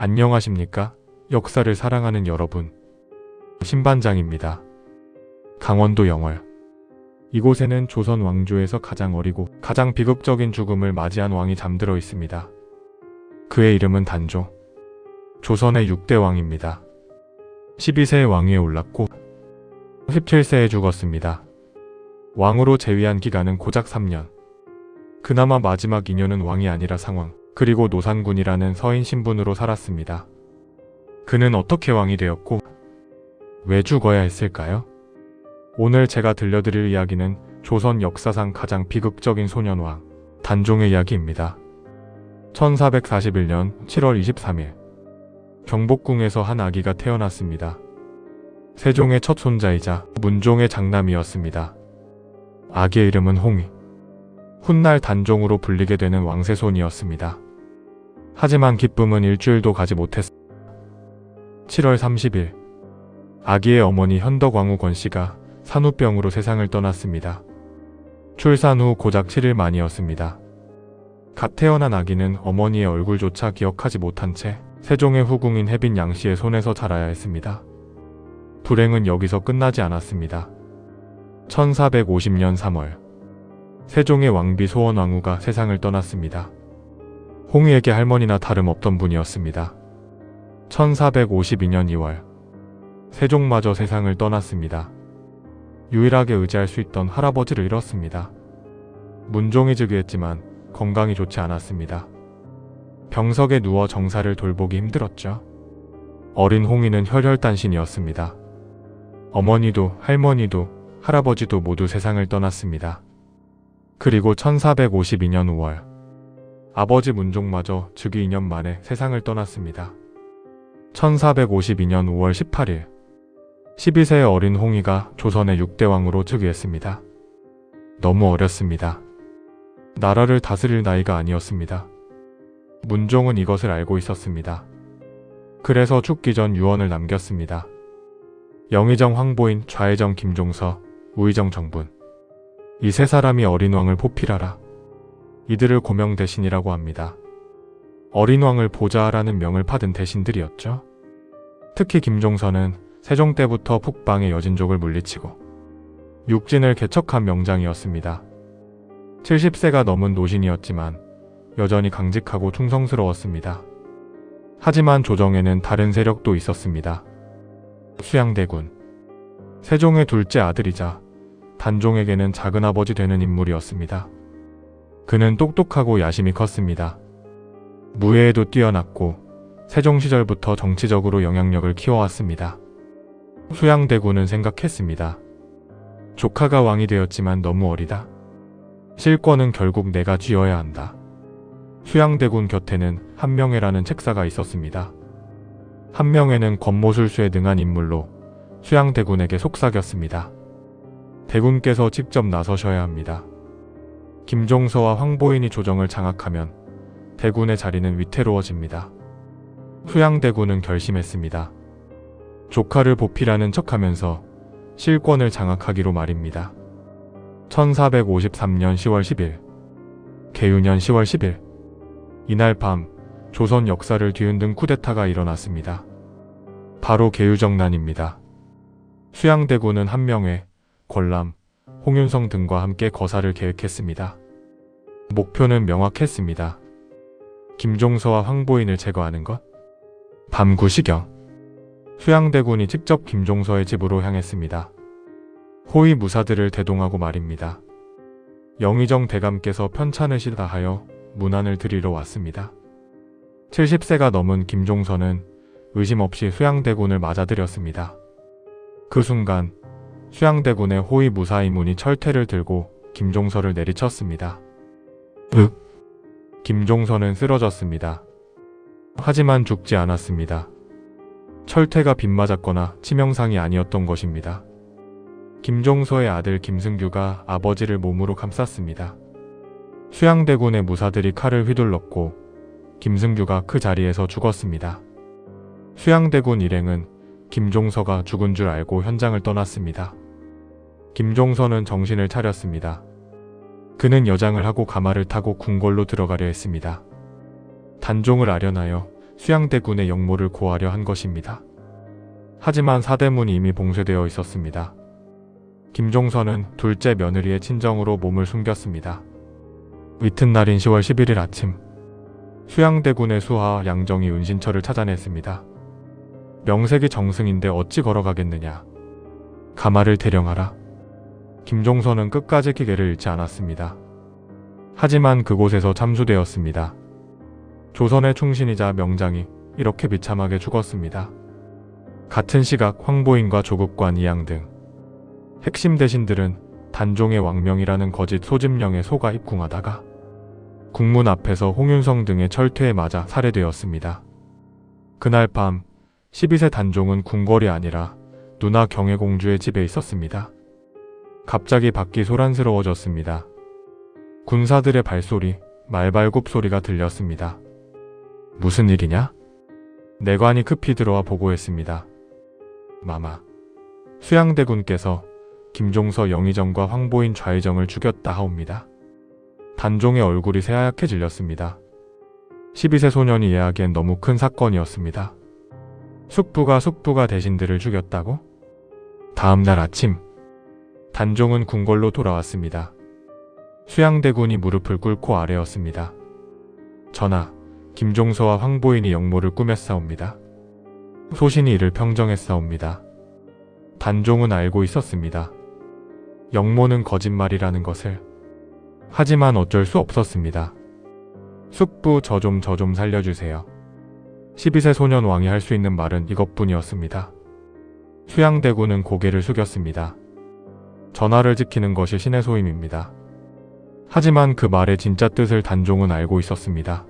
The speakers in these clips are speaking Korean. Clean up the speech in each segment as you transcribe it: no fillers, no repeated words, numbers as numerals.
안녕하십니까? 역사를 사랑하는 여러분. 신반장입니다. 강원도 영월. 이곳에는 조선 왕조에서 가장 어리고 가장 비극적인 죽음을 맞이한 왕이 잠들어 있습니다. 그의 이름은 단종. 조선의 6대 왕입니다. 12세에 왕위에 올랐고 17세에 죽었습니다. 왕으로 재위한 기간은 고작 3년. 그나마 마지막 2년은 왕이 아니라 상왕, 그리고 노산군이라는 서인 신분으로 살았습니다. 그는 어떻게 왕이 되었고 왜 죽어야 했을까요? 오늘 제가 들려드릴 이야기는 조선 역사상 가장 비극적인 소년왕 단종의 이야기입니다. 1441년 7월 23일 경복궁에서 한 아기가 태어났습니다. 세종의 첫 손자이자 문종의 장남이었습니다. 아기의 이름은 홍위. 훗날 단종으로 불리게 되는 왕세손이었습니다. 하지만 기쁨은 일주일도 가지 못했습니다. 7월 30일 아기의 어머니 현덕왕후 권씨가 산후병으로 세상을 떠났습니다. 출산 후 고작 7일 만이었습니다. 갓 태어난 아기는 어머니의 얼굴조차 기억하지 못한 채 세종의 후궁인 혜빈 양씨의 손에서 자라야 했습니다. 불행은 여기서 끝나지 않았습니다. 1450년 3월 세종의 왕비 소원왕후가 세상을 떠났습니다. 홍위에게 할머니나 다름없던 분이었습니다. 1452년 2월 세종마저 세상을 떠났습니다. 유일하게 의지할 수 있던 할아버지를 잃었습니다. 문종이 즉위했지만 건강이 좋지 않았습니다. 병석에 누워 정사를 돌보기 힘들었죠. 어린 홍위는 혈혈단신이었습니다. 어머니도 할머니도 할아버지도 모두 세상을 떠났습니다. 그리고 1452년 5월 아버지 문종마저 즉위 2년 만에 세상을 떠났습니다. 1452년 5월 18일 12세의 어린 홍위가 조선의 6대 왕으로 즉위했습니다. 너무 어렸습니다. 나라를 다스릴 나이가 아니었습니다. 문종은 이것을 알고 있었습니다. 그래서 죽기 전 유언을 남겼습니다. 영의정 황보인, 좌의정 김종서, 우의정 정분. 이 세 사람이 어린 왕을 포필하라. 이들을 고명 대신이라고 합니다. 어린 왕을 보좌하라는 명을 받은 대신들이었죠. 특히 김종서는 세종 때부터 북방의 여진족을 물리치고 육진을 개척한 명장이었습니다. 70세가 넘은 노신이었지만 여전히 강직하고 충성스러웠습니다. 하지만 조정에는 다른 세력도 있었습니다. 수양대군. 세종의 둘째 아들이자 단종에게는 작은아버지 되는 인물이었습니다. 그는 똑똑하고 야심이 컸습니다. 무예에도 뛰어났고 세종 시절부터 정치적으로 영향력을 키워왔습니다. 수양대군은 생각했습니다. 조카가 왕이 되었지만 너무 어리다. 실권은 결국 내가 쥐어야 한다. 수양대군 곁에는 한명회라는 책사가 있었습니다. 한명회는 권모술수에 능한 인물로 수양대군에게 속삭였습니다. 대군께서 직접 나서셔야 합니다. 김종서와 황보인이 조정을 장악하면 대군의 자리는 위태로워집니다. 수양대군은 결심했습니다. 조카를 보필하는 척하면서 실권을 장악하기로 말입니다. 1453년 10월 10일 개유년 10월 10일 이날 밤 조선 역사를 뒤흔든 쿠데타가 일어났습니다. 바로 개유정난입니다. 수양대군은 한명회, 권람, 홍윤성 등과 함께 거사를 계획했습니다. 목표는 명확했습니다. 김종서와 황보인을 제거하는 것. 밤 9시경 수양대군이 직접 김종서의 집으로 향했습니다. 호위 무사들을 대동하고 말입니다. 영의정 대감께서 편찮으시다 하여 문안을 드리러 왔습니다. 70세가 넘은 김종서는 의심 없이 수양대군을 맞아들였습니다. 그 순간 수양대군의 호위 무사의 문이 철퇴를 들고 김종서를 내리쳤습니다. 김종서는 쓰러졌습니다. 하지만 죽지 않았습니다. 철퇴가 빗맞았거나 치명상이 아니었던 것입니다. 김종서의 아들 김승규가 아버지를 몸으로 감쌌습니다. 수양대군의 무사들이 칼을 휘둘렀고 김승규가 그 자리에서 죽었습니다. 수양대군 일행은 김종서가 죽은 줄 알고 현장을 떠났습니다. 김종서는 정신을 차렸습니다. 그는 여장을 하고 가마를 타고 궁궐로 들어가려 했습니다. 단종을 아련하여 수양대군의 역모를 고하려 한 것입니다. 하지만 사대문이 이미 봉쇄되어 있었습니다. 김종선은 둘째 며느리의 친정으로 몸을 숨겼습니다. 이튿날인 10월 11일 아침, 수양대군의 수하 양정이 은신처를 찾아냈습니다. 명색이 정승인데 어찌 걸어가겠느냐. 가마를 대령하라. 김종선은 끝까지 기계를 잃지 않았습니다. 하지만 그곳에서 참수되었습니다. 조선의 충신이자 명장이 이렇게 비참하게 죽었습니다. 같은 시각 황보인과 조급관 이양 등 핵심 대신들은 단종의 왕명이라는 거짓 소집령에 속아 입궁하다가 국문 앞에서 홍윤성 등의 철퇴에 맞아 살해되었습니다. 그날 밤 12세 단종은 궁궐이 아니라 누나 경혜공주의 집에 있었습니다. 갑자기 밖이 소란스러워졌습니다. 군사들의 발소리, 말발굽 소리가 들렸습니다. 무슨 일이냐? 내관이 급히 들어와 보고했습니다. 마마, 수양대군께서 김종서 영의정과 황보인 좌의정을 죽였다 하옵니다. 단종의 얼굴이 새하얗게 질렸습니다. 12세 소년이 이해하기엔 너무 큰 사건이었습니다. 숙부가 대신들을 죽였다고? 다음 날 아침, 단종은 궁궐로 돌아왔습니다. 수양대군이 무릎을 꿇고 아뢰었습니다. 전하, 김종서와 황보인이 역모를 꾸몄사옵니다. 소신이 이를 평정했사옵니다. 단종은 알고 있었습니다. 역모는 거짓말이라는 것을. 하지만 어쩔 수 없었습니다. 숙부 저 좀 살려주세요. 12세 소년 왕이 할 수 있는 말은 이것뿐이었습니다. 수양대군은 고개를 숙였습니다. 전하를 지키는 것이 신의 소임입니다. 하지만 그 말의 진짜 뜻을 단종은 알고 있었습니다.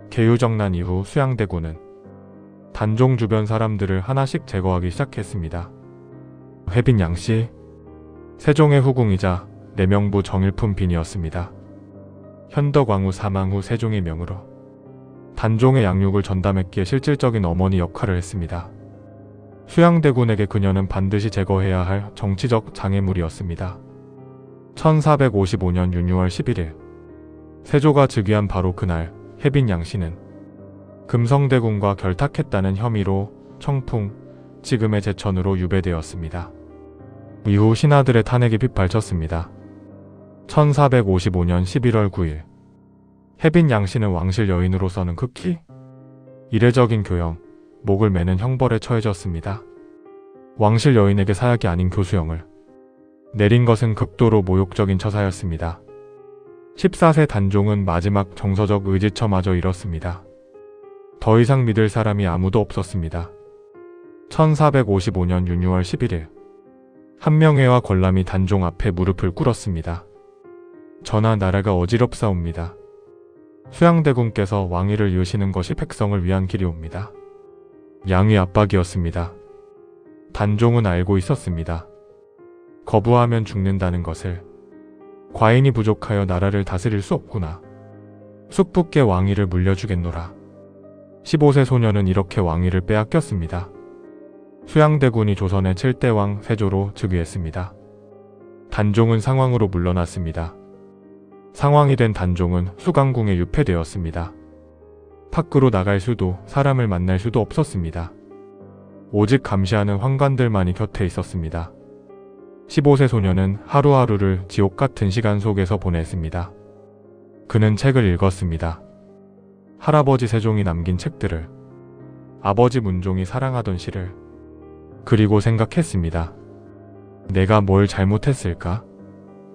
계유정난 이후 수양대군은 단종 주변 사람들을 하나씩 제거하기 시작했습니다. 회빈 양씨, 세종의 후궁이자 내명부 정일품 빈이었습니다. 현덕왕후 사망 후 세종의 명으로 단종의 양육을 전담했기에 실질적인 어머니 역할을 했습니다. 수양대군에게 그녀는 반드시 제거해야 할 정치적 장애물이었습니다. 1455년 윤유월 11일, 세조가 즉위한 바로 그날 혜빈 양씨는 금성대군과 결탁했다는 혐의로 청풍, 지금의 제천으로 유배되었습니다. 이후 신하들의 탄핵이 빗발쳤습니다. 1455년 11월 9일, 혜빈 양씨는 왕실 여인으로서는 극히 이례적인 교형, 목을 매는 형벌에 처해졌습니다. 왕실 여인에게 사약이 아닌 교수형을 내린 것은 극도로 모욕적인 처사였습니다. 14세 단종은 마지막 정서적 의지처마저 잃었습니다. 더 이상 믿을 사람이 아무도 없었습니다. 1455년 윤유월 11일, 한명회와 권람이 단종 앞에 무릎을 꿇었습니다. 전하, 나라가 어지럽사옵니다. 수양대군께서 왕위를 이으시는 것이 백성을 위한 길이옵니다. 양위 압박이었습니다. 단종은 알고 있었습니다. 거부하면 죽는다는 것을. 과인이 부족하여 나라를 다스릴 수 없구나. 숙부께 왕위를 물려주겠노라. 15세 소년은 이렇게 왕위를 빼앗겼습니다. 수양대군이 조선의 7대 왕 세조로 즉위했습니다. 단종은 상왕으로 물러났습니다. 상왕이 된 단종은 수강궁에 유폐되었습니다. 밖으로 나갈 수도 사람을 만날 수도 없었습니다. 오직 감시하는 환관들만이 곁에 있었습니다. 15세 소년은 하루하루를 지옥 같은 시간 속에서 보냈습니다. 그는 책을 읽었습니다. 할아버지 세종이 남긴 책들을, 아버지 문종이 사랑하던 시를. 그리고 생각했습니다. 내가 뭘 잘못했을까?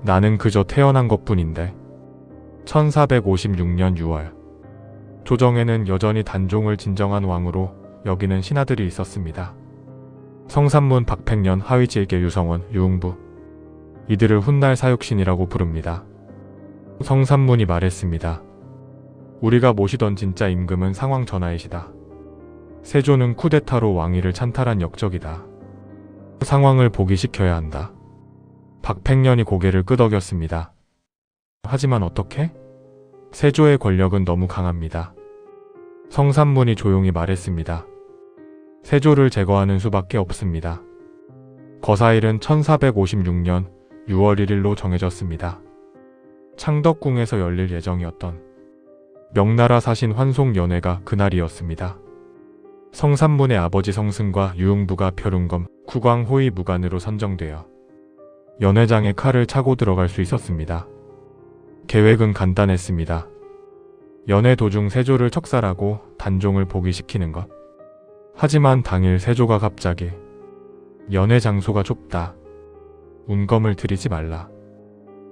나는 그저 태어난 것뿐인데. 1456년 6월, 조정에는 여전히 단종을 진정한 왕으로 여기는 신하들이 있었습니다. 성산문 박팽년 하위질계 유성원 유흥부, 이들을 훗날 사육신이라고 부릅니다. 성산문이 말했습니다. 우리가 모시던 진짜 임금은 상왕 전하이시다. 세조는 쿠데타로 왕위를 찬탈한 역적이다. 상왕을 복위시켜야 한다. 박팽년이 고개를 끄덕였습니다. 하지만 어떻게? 세조의 권력은 너무 강합니다. 성산문이 조용히 말했습니다. 세조를 제거하는 수밖에 없습니다. 거사일은 1456년 6월 1일로 정해졌습니다. 창덕궁에서 열릴 예정이었던 명나라 사신 환송 연회가 그날이었습니다. 성삼문의 아버지 성승과 유흥부가 표룬검, 국왕호의 무관으로 선정되어 연회장에 칼을 차고 들어갈 수 있었습니다. 계획은 간단했습니다. 연회 도중 세조를 척살하고 단종을 복위시키는 것. 하지만 당일 세조가 갑자기 연회 장소가 좁다. 운검을 들이지 말라.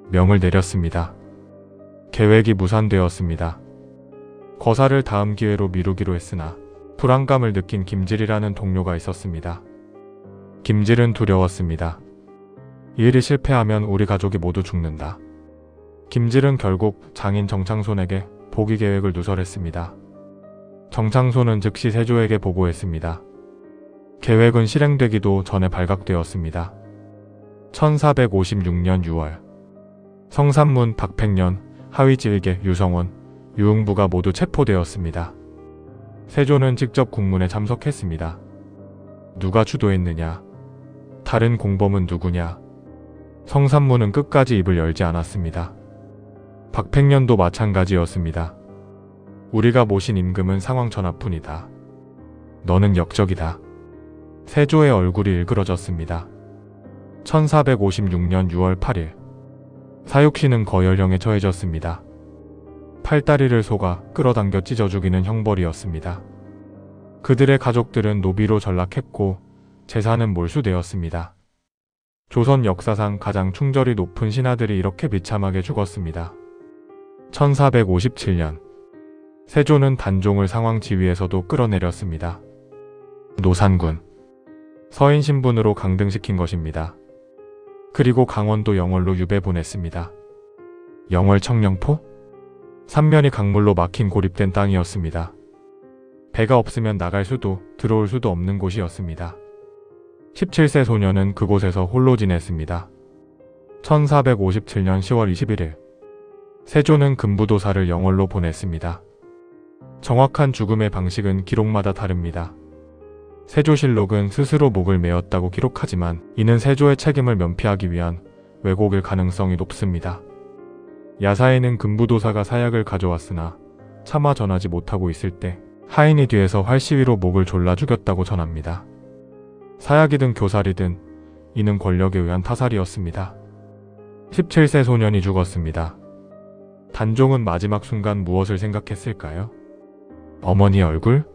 명을 내렸습니다. 계획이 무산되었습니다. 거사를 다음 기회로 미루기로 했으나 불안감을 느낀 김질이라는 동료가 있었습니다. 김질은 두려웠습니다. 이 일이 실패하면 우리 가족이 모두 죽는다. 김질은 결국 장인 정창손에게 복위 계획을 누설했습니다. 정창손은 즉시 세조에게 보고했습니다. 계획은 실행되기도 전에 발각되었습니다. 1456년 6월 성삼문, 박팽년, 하위질개, 유성원, 유흥부가 모두 체포되었습니다. 세조는 직접 국문에 참석했습니다. 누가 주도했느냐? 다른 공범은 누구냐? 성삼문은 끝까지 입을 열지 않았습니다. 박팽년도 마찬가지였습니다. 우리가 모신 임금은 상황 전하뿐이다. 너는 역적이다. 세조의 얼굴이 일그러졌습니다. 1456년 6월 8일 사육신은 거열형에 처해졌습니다. 팔다리를 속아 끌어당겨 찢어 죽이는 형벌이었습니다. 그들의 가족들은 노비로 전락했고 재산은 몰수되었습니다. 조선 역사상 가장 충절이 높은 신하들이 이렇게 비참하게 죽었습니다. 1457년 세조는 단종을 상황 지위에서도 끌어내렸습니다. 노산군, 서인 신분으로 강등시킨 것입니다. 그리고 강원도 영월로 유배 보냈습니다. 영월 청령포? 삼면이 강물로 막힌 고립된 땅이었습니다. 배가 없으면 나갈 수도 들어올 수도 없는 곳이었습니다. 17세 소녀는 그곳에서 홀로 지냈습니다. 1457년 10월 21일 세조는 금부도사를 영월로 보냈습니다. 정확한 죽음의 방식은 기록마다 다릅니다. 세조실록은 스스로 목을 메었다고 기록하지만 이는 세조의 책임을 면피하기 위한 왜곡일 가능성이 높습니다. 야사에는 금부도사가 사약을 가져왔으나 차마 전하지 못하고 있을 때 하인이 뒤에서 활시위로 목을 졸라 죽였다고 전합니다. 사약이든 교살이든 이는 권력에 의한 타살이었습니다. 17세 소년이 죽었습니다. 단종은 마지막 순간 무엇을 생각했을까요? 어머니 얼굴?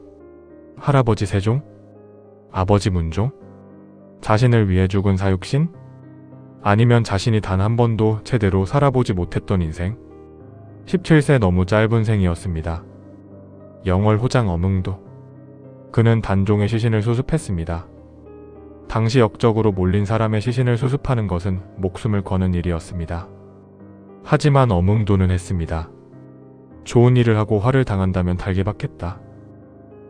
할아버지 세종? 아버지 문종? 자신을 위해 죽은 사육신? 아니면 자신이 단 한 번도 제대로 살아보지 못했던 인생? 17세 너무 짧은 생이었습니다. 영월 호장 엄응도. 그는 단종의 시신을 수습했습니다. 당시 역적으로 몰린 사람의 시신을 수습하는 것은 목숨을 거는 일이었습니다. 하지만 엄응도는 했습니다. 좋은 일을 하고 화를 당한다면 달게 받겠다.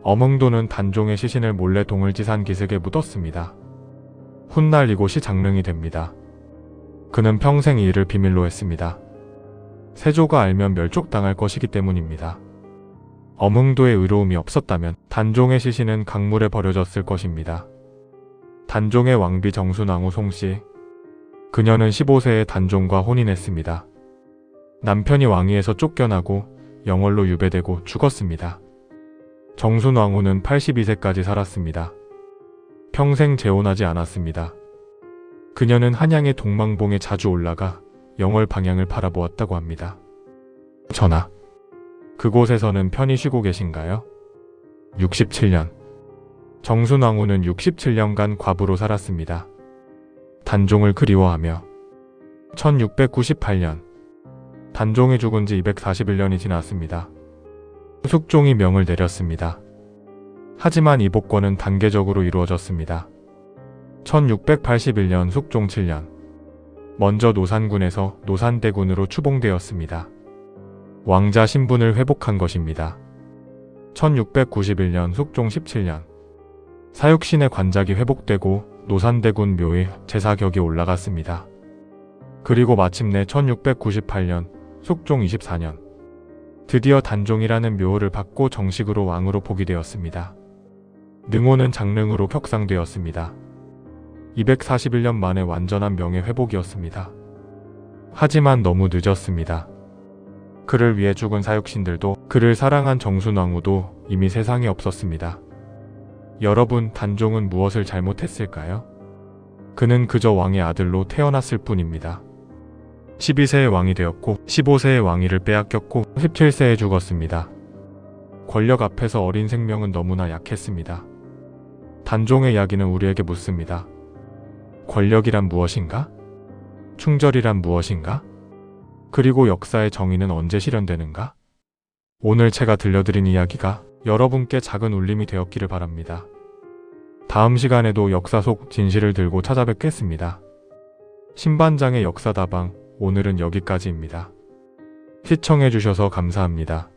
엄응도는 단종의 시신을 몰래 동을지산 기슭에 묻었습니다. 훗날 이곳이 장릉이 됩니다. 그는 평생 이 일을 비밀로 했습니다. 세조가 알면 멸족당할 것이기 때문입니다. 엄응도의 의로움이 없었다면 단종의 시신은 강물에 버려졌을 것입니다. 단종의 왕비 정순왕후 송씨. 그녀는 15세에 단종과 혼인했습니다. 남편이 왕위에서 쫓겨나고 영월로 유배되고 죽었습니다. 정순왕후는 82세까지 살았습니다. 평생 재혼하지 않았습니다. 그녀는 한양의 동망봉에 자주 올라가 영월 방향을 바라보았다고 합니다. 전하, 그곳에서는 편히 쉬고 계신가요? 67년. 정순왕후는 67년간 과부로 살았습니다. 단종을 그리워하며 1698년 단종이 죽은 지 241년이 지났습니다. 숙종이 명을 내렸습니다. 하지만 이 복권은 단계적으로 이루어졌습니다. 1681년 숙종 7년 먼저 노산군에서 노산대군으로 추봉되었습니다. 왕자 신분을 회복한 것입니다. 1691년 숙종 17년 사육신의 관작이 회복되고 노산대군 묘에 제사격이 올라갔습니다. 그리고 마침내 1698년 숙종 24년 드디어 단종이라는 묘호를 받고 정식으로 왕으로 복위되었습니다. 능호는 장릉으로 격상되었습니다. 241년 만에 완전한 명예 회복이었습니다. 하지만 너무 늦었습니다. 그를 위해 죽은 사육신들도, 그를 사랑한 정순왕후도 이미 세상에 없었습니다. 여러분, 단종은 무엇을 잘못했을까요? 그는 그저 왕의 아들로 태어났을 뿐입니다. 12세에 왕이 되었고 15세에 왕위를 빼앗겼고 17세에 죽었습니다. 권력 앞에서 어린 생명은 너무나 약했습니다. 단종의 이야기는 우리에게 묻습니다. 권력이란 무엇인가? 충절이란 무엇인가? 그리고 역사의 정의는 언제 실현되는가? 오늘 제가 들려드린 이야기가 여러분께 작은 울림이 되었기를 바랍니다. 다음 시간에도 역사 속 진실을 들고 찾아뵙겠습니다. 신반장의 역사다방, 오늘은 여기까지입니다. 시청해주셔서 감사합니다.